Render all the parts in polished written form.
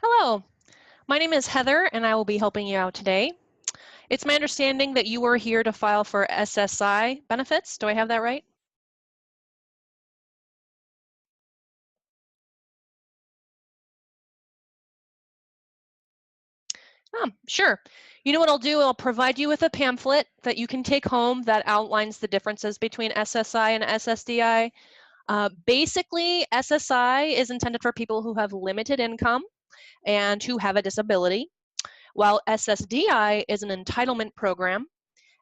Hello, my name is Heather and I will be helping you out today. It's my understanding that you are here to file for SSI benefits. Do I have that right? Sure. You know what I'll do? I'll provide you with a pamphlet that you can take home that outlines the differences between SSI and SSDI. Basically, SSI is intended for people who have limited income and who have a disability, while SSDI is an entitlement program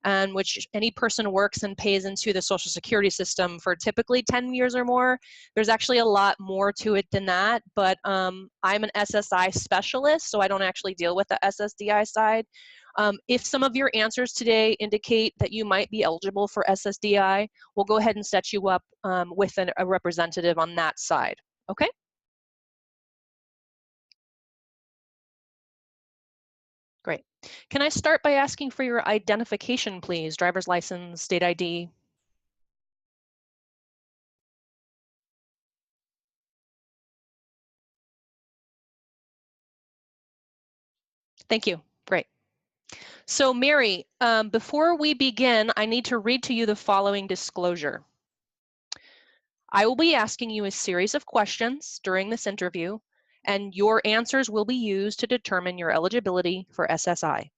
and which any person works and pays into the Social Security system for typically 10 years or more. There's actually a lot more to it than that, but I'm an SSI specialist, so I don't actually deal with the SSDI side. If some of your answers today indicate that you might be eligible for SSDI, we'll go ahead and set you up with a representative on that side, okay? Great. Can I start by asking for your identification, please? Driver's license, state ID. Thank you. Great. So Mary, before we begin, I need to read to you the following disclosure. I will be asking you a series of questions during this interview, and your answers will be used to determine your eligibility for SSI.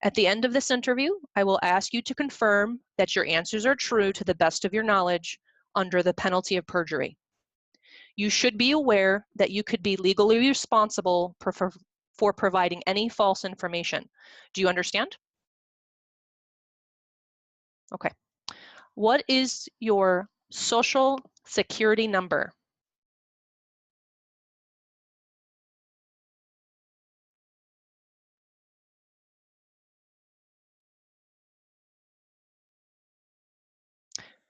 At the end of this interview, I will ask you to confirm that your answers are true to the best of your knowledge under the penalty of perjury. You should be aware that you could be legally responsible for providing any false information. Do you understand? Okay. What is your social security number?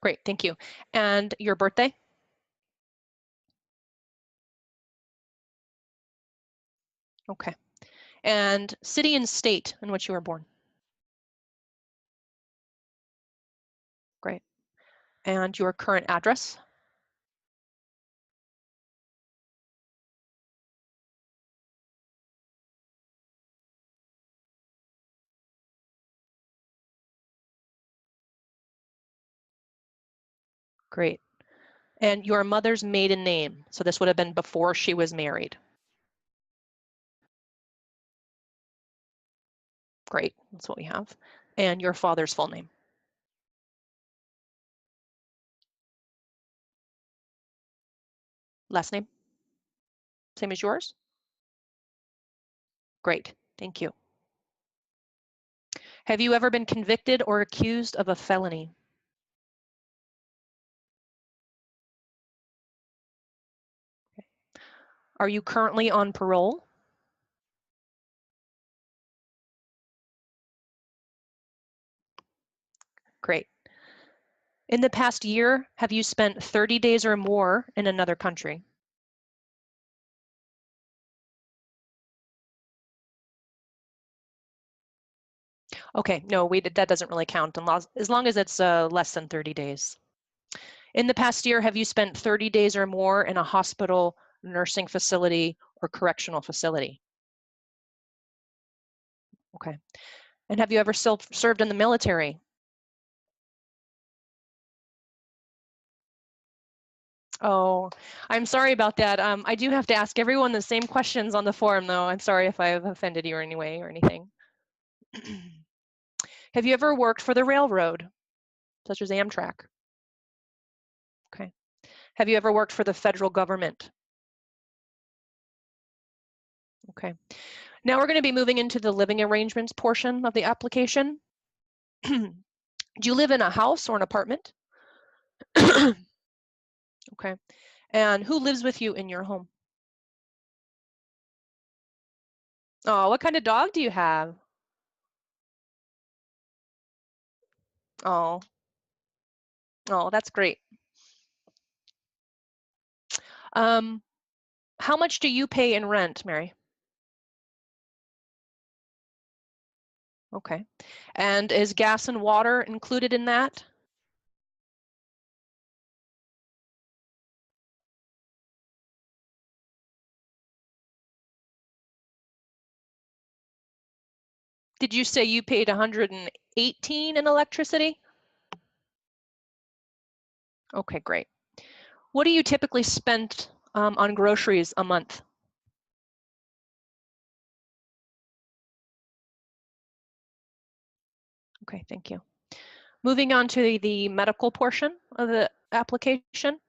Great, thank you. And your birthday? Okay. And city and state in which you were born? Great. And your current address? Great. And your mother's maiden name? So this would have been before she was married. Great, that's what we have. And your father's full name? Last name? Same as yours? Great, thank you. Have you ever been convicted or accused of a felony? Are you currently on parole? Great. In the past year, have you spent 30 days or more in another country? Okay, no, that doesn't really count as long as it's less than 30 days. In the past year, have you spent 30 days or more in a hospital, nursing facility, or correctional facility? Okay. And have you ever served in the military? Oh, I'm sorry about that. I do have to ask everyone the same questions on the form, though. I'm sorry if I have offended you in any way or anything. Have you ever worked for the railroad, such as Amtrak? Okay. Have you ever worked for the federal government? Okay. Now we're going to be moving into the living arrangements portion of the application. Do you live in a house or an apartment? Okay. And who lives with you in your home? Oh, what kind of dog do you have? Oh, oh, that's great. Um, how much do you pay in rent, Mary? Okay. And is gas and water included in that? Did you say you paid 118 in electricity? Okay, great. What do you typically spend on groceries a month? Okay, thank you. Moving on to the medical portion of the application.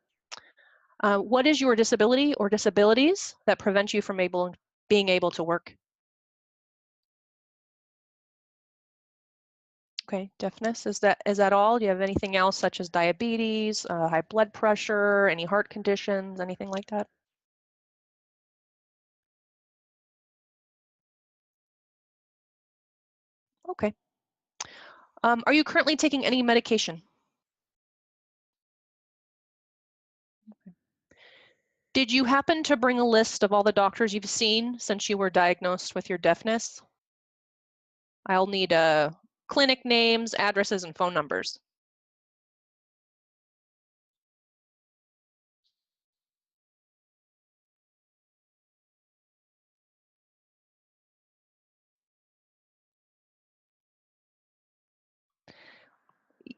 What is your disability or disabilities that prevent you from being able to work? Okay, deafness, is that all? Do you have anything else such as diabetes, high blood pressure, any heart conditions, anything like that? Okay. Are you currently taking any medication? Did you happen to bring a list of all the doctors you've seen since you were diagnosed with your deafness? I'll need clinic names, addresses, and phone numbers.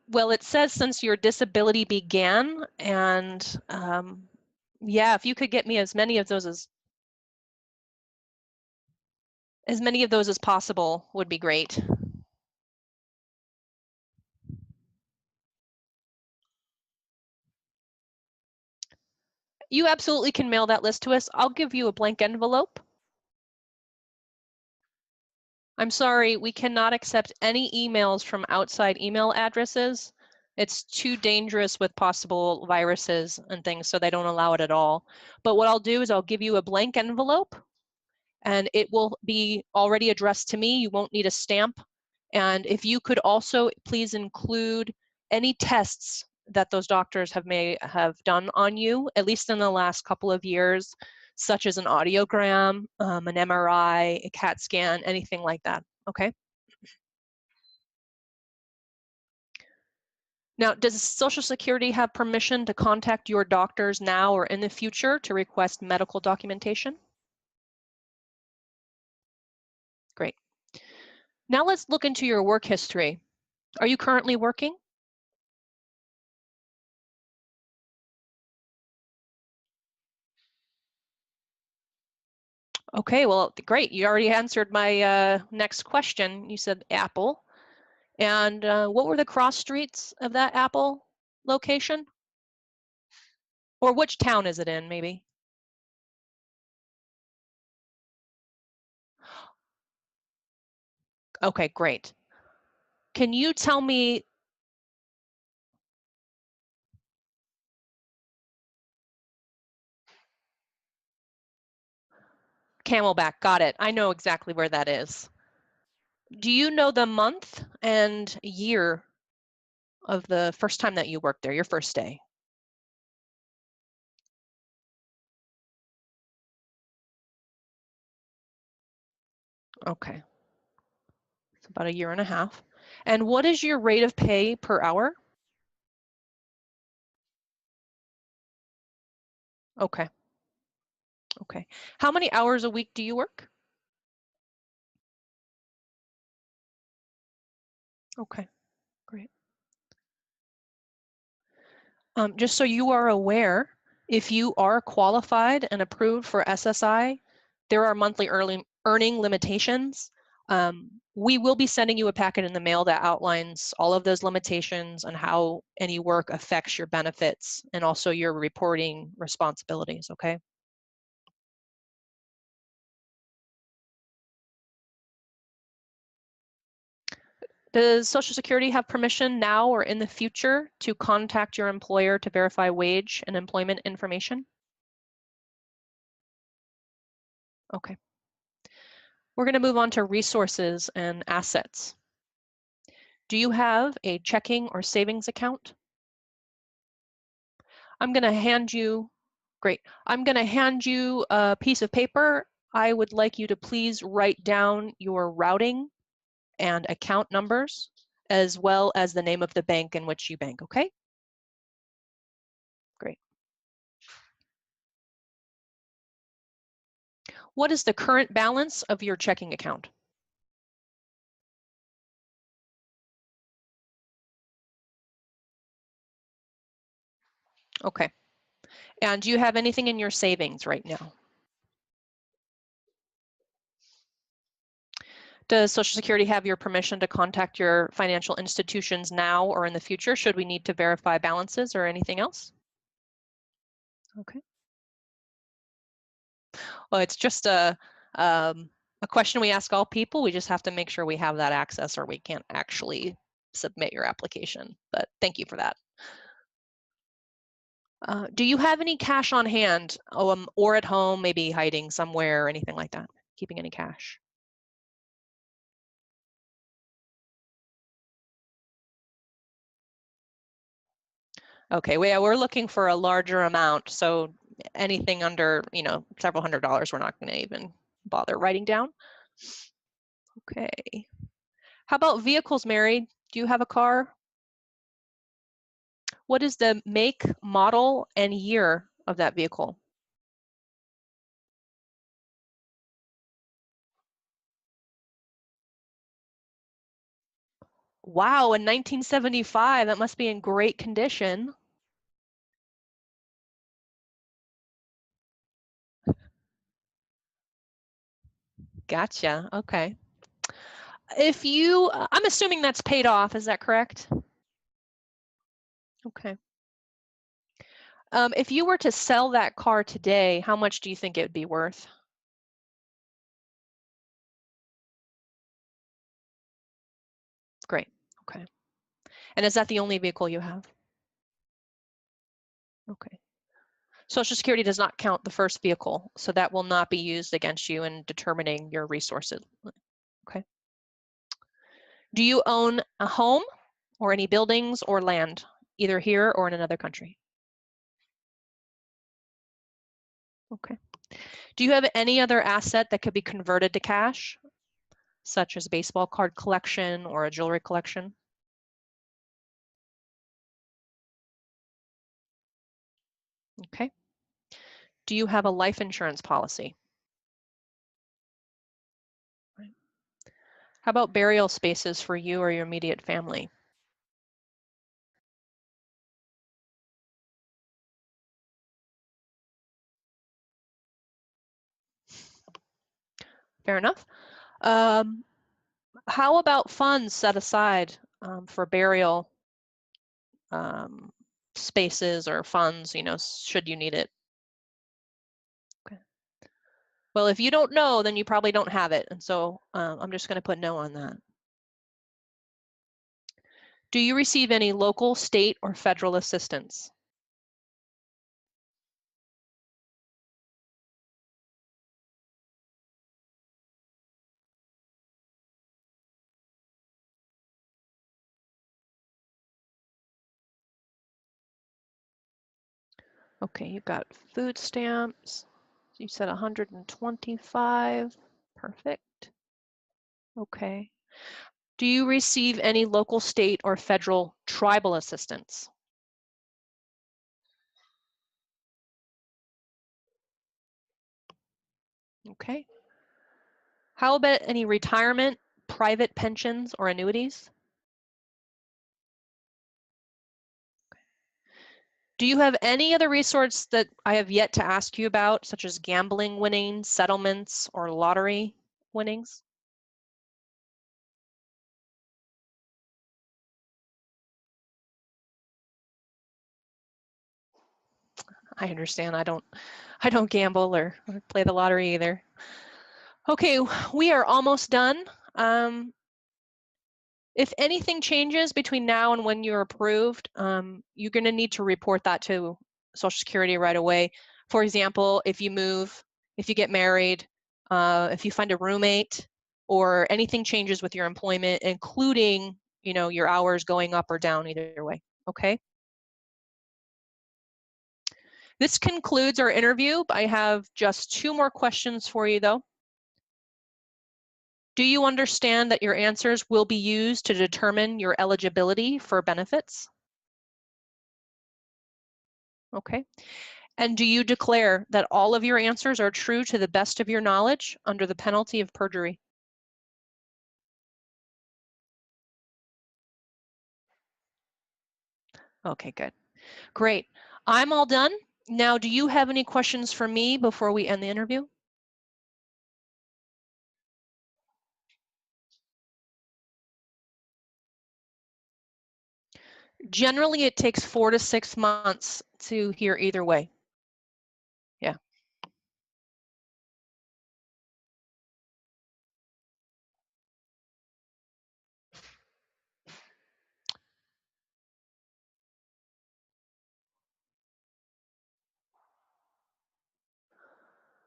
Well, it says since your disability began, and yeah, if you could get me as many of those as possible would be great. You absolutely can mail that list to us. I'll give you a blank envelope. I'm sorry, we cannot accept any emails from outside email addresses. It's too dangerous with possible viruses and things, so they don't allow it at all. But what I'll do is I'll give you a blank envelope, and it will be already addressed to me. You won't need a stamp. And if you could also please include any tests that those doctors may have done on you, at least in the last couple of years, such as an audiogram, an MRI, a CAT scan, anything like that, okay? Now, does Social Security have permission to contact your doctors now or in the future to request medical documentation? Great. Now let's look into your work history. Are you currently working? Okay, well, great. You already answered my next question. You said Apple. And what were the cross streets of that Apple location? Or which town is it in, maybe? Okay, great. Can you tell me, Camelback, got it. I know exactly where that is. Do you know the month and year of the first time that you worked there, your first day? Okay, it's about a year and a half. And what is your rate of pay per hour? Okay, okay. How many hours a week do you work? Okay, great. Just so you are aware, if you are qualified and approved for SSI, there are monthly earning limitations. We will be sending you a packet in the mail that outlines all of those limitations and how any work affects your benefits and also your reporting responsibilities, okay? Does Social Security have permission now or in the future to contact your employer to verify wage and employment information? Okay. We're going to move on to resources and assets. Do you have a checking or savings account? I'm going to hand you, great. I'm going to hand you a piece of paper. I would like you to please write down your routing and account numbers, as well as the name of the bank in which you bank, okay? Great. What is the current balance of your checking account? Okay. And do you have anything in your savings right now? Does Social Security have your permission to contact your financial institutions now or in the future should we need to verify balances or anything else? Okay. Well, it's just a question we ask all people. We just have to make sure we have that access or we can't actually submit your application. But thank you for that. Do you have any cash on hand or at home, maybe hiding somewhere or anything like that? Keeping any cash? Okay, we're looking for a larger amount. So anything under, several $100s, we're not going to even bother writing down. Okay. How about vehicles, Mary? Do you have a car? What is the make, model, and year of that vehicle? Wow, in 1975, that must be in great condition. Gotcha. Okay. I'm assuming that's paid off, is that correct? Okay. If you were to sell that car today, how much do you think it would be worth? Great. Okay. And is that the only vehicle you have? Okay. Social Security does not count the first vehicle, so that will not be used against you in determining your resources. Okay. Do you own a home or any buildings or land, either here or in another country? Okay. Do you have any other asset that could be converted to cash, such as a baseball card collection or a jewelry collection? Okay. Do you have a life insurance policy? Right. How about burial spaces for you or your immediate family? Fair enough. Um, how about funds set aside for burial um, spaces or funds, should you need it? Okay. Well, if you don't know, then you probably don't have it. And so I'm just going to put no on that. Do you receive any local, state, or federal assistance? Okay, you've got food stamps. You said 125. Perfect. Okay. Do you receive any local, state, or federal tribal assistance? Okay. How about any retirement, private pensions, or annuities? Do you have any other resource that I have yet to ask you about, such as gambling winnings, settlements, or lottery winnings? I understand. I don't gamble or play the lottery either. Okay, we are almost done. If anything changes between now and when you're approved, you're going to need to report that to Social Security right away. For example, if you move, if you get married, if you find a roommate, or anything changes with your employment, including, your hours going up or down either way. Okay. This concludes our interview. I have just 2 more questions for you though. Do you understand that your answers will be used to determine your eligibility for benefits? Okay. And do you declare that all of your answers are true to the best of your knowledge under the penalty of perjury? Okay, good. Great. I'm all done. Now, do you have any questions for me before we end the interview? Generally, it takes 4 to 6 months to hear either way. Yeah.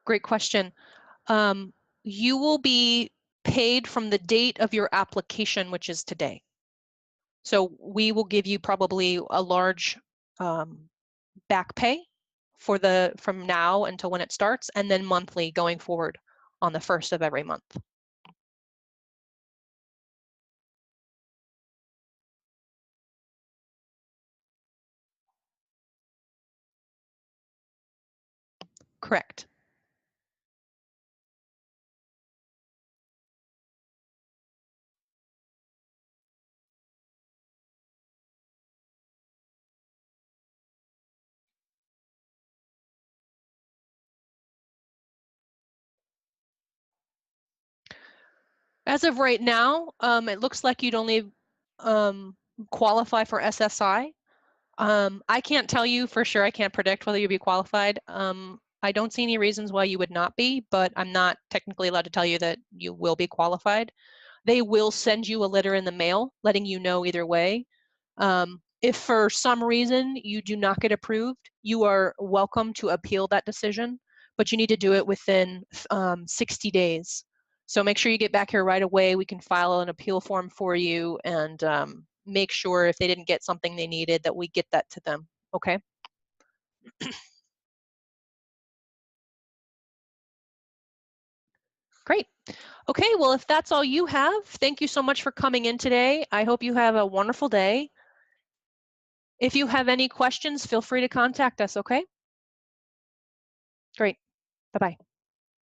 Great question. You will be paid from the date of your application, which is today. So we will give you probably a large back pay for from now until when it starts, and then monthly going forward on the 1st of every month. Correct. As of right now, it looks like you'd only qualify for SSI. I can't tell you for sure. I can't predict whether you'll be qualified. I don't see any reasons why you would not be, but I'm not technically allowed to tell you that you will be qualified. They will send you a letter in the mail letting you know either way. If for some reason you do not get approved, you are welcome to appeal that decision, but you need to do it within 60 days. So make sure you get back here right away. We can file an appeal form for you and make sure if they didn't get something they needed that we get that to them, okay? Great. Okay, well, if that's all you have, thank you so much for coming in today. I hope you have a wonderful day. If you have any questions, feel free to contact us, okay? Great. Bye-bye.